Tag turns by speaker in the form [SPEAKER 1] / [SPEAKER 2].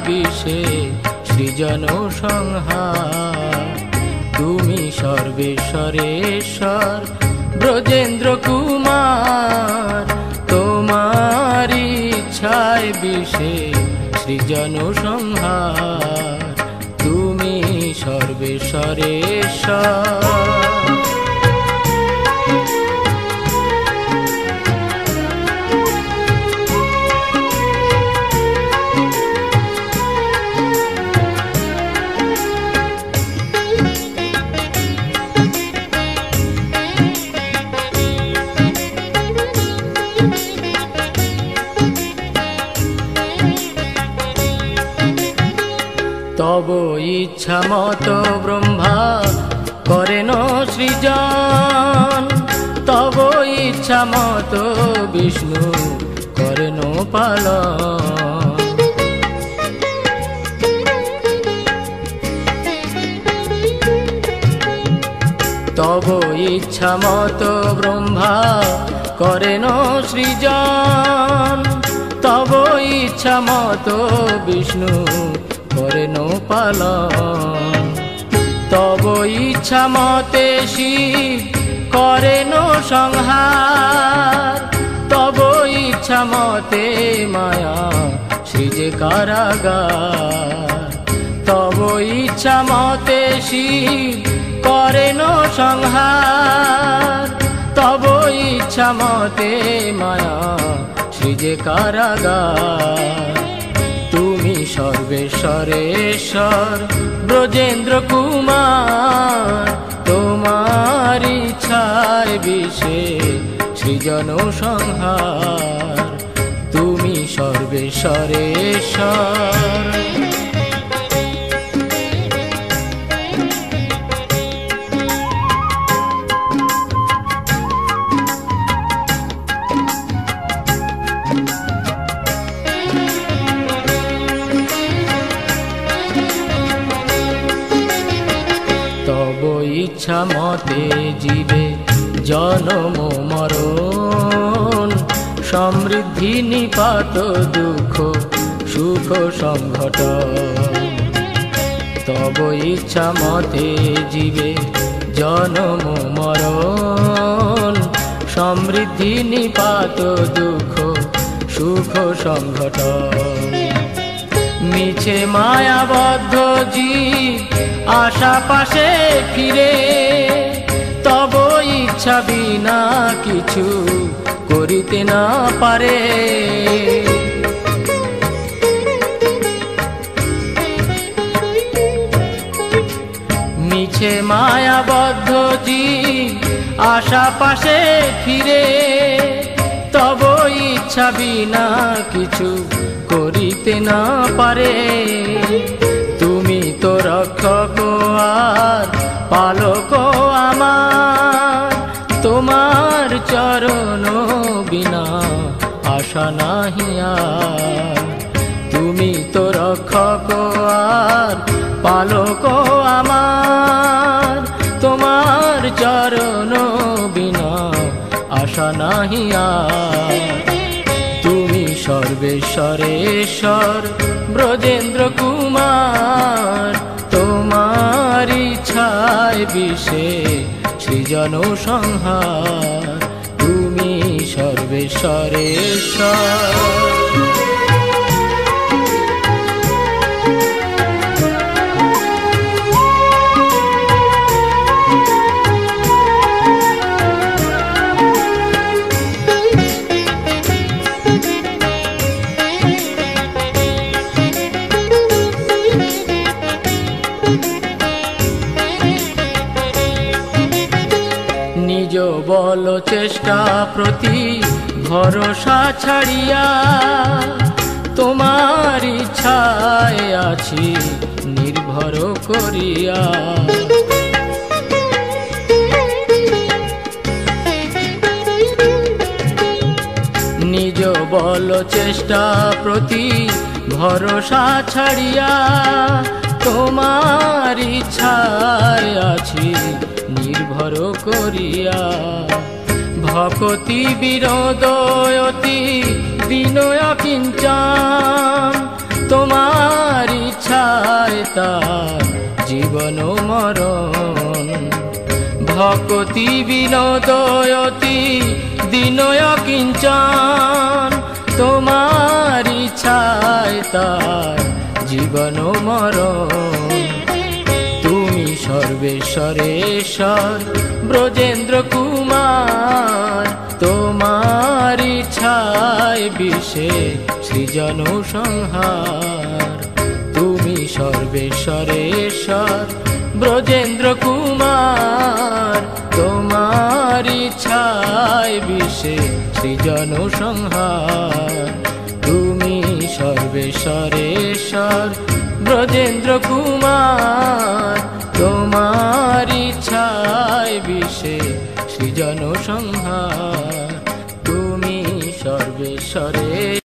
[SPEAKER 1] বিষে সৃজন সংহার। তুমি সর্বেশ্বরেশ্বর ব্রজেন্দ্র কুমার, তোমার ইচ্ছায় বিষে সৃজন সংহার। তুমি সর্বেশ্বরেশ্বর। তব ইচ্ছা মত ব্রহ্মা করেন সৃজন, তব ইচ্ছা মত বিষ্ণু করেন পালন। তব ইচ্ছা মত ব্রহ্মা করেন সৃজন, তব ইচ্ছা মত বিষ্ণু করেন পালন। তব ইচ্ছা মতে শিব করেন সংহার, তব ইচ্ছা মতে মায়া সৃজে কারাগার। তব ইচ্ছা মতে শিব করেন সংহার, তব ইচ্ছা মতে মায়া সৃজে কারাগার। তুমি সর্বেশ্বরেশ্বর ব্রজেন্দ্র কুমার, তোমার ইচ্ছায় বিষে সৃজন সংহার। তুমি সর্বেশ্বরেশ্বর। ইচ্ছা মতে জীবে জন্ম মরণ, সমৃদ্ধি নিপাত দুঃখ সুখ সংঘটন। তব ইচ্ছা মতে জীবে জন্ম মরণ, সমৃদ্ধি নিপাত দুঃখ সুখ সংঘটন। মিছে মায়াবদ্ধ জীব আশা পাশে ফিরে, তব ইচ্ছা বিনা কিছু করিতে না পারে। মিছে মায়াবদ্ধ জীব আশা পাশে ফিরে, তব ইচ্ছা বিনা কিছু করিতে না পারে। তুমি তো রক্ষক আর পালক আমার, তোমার চরণ বিনা আশা নাহি আর। তুমি তো রক্ষক আর পালক আমার, তোমার চরণ বিনা আশা নাহি আর। তুমি সর্বেশ্বরেশ্বর ব্রজেন্দ্র কুমার, তোমার ইচ্ছায় বিষে সৃজন সংহার। তুমি সর্বেশ্বরেশ্বর। নিজ বল চেষ্টা প্রতি ভরসা ছাড়িয়া, তোমার ইচ্ছায় আছি নির্ভর করিয়া। নিজ বল চেষ্টা প্রতি ভরসা ছাড়িয়া, তোমার ইচ্ছায় আছি নির্ভর করিয়া। ভকতি বিনোদয়তি বিনয় কিঞ্চন, তোমার তার জীবন মরণ। ভকতি বিনোদয়তি দিনয় কিঞ্চন, তোমার ইচ্ছায় তার জীবন মরণ। তুমি সর্বেশ্বরেশ্বর ব্রজেন্দ্র কুমার, তোমার ইচ্ছায় বিশ্বে সৃজন সংহার। তুমি সর্বেশ্বরেশ্বর ব্রজেন্দ্র কুমার, তোমার ইচ্ছায় বিশ্বে সৃজন সংহার। তুমি সর্বেশ্বরেশ্বর ব্রজেন্দ্র কুমার, তোমার ইচ্ছায় বিশ্বে সৃজন সংহার।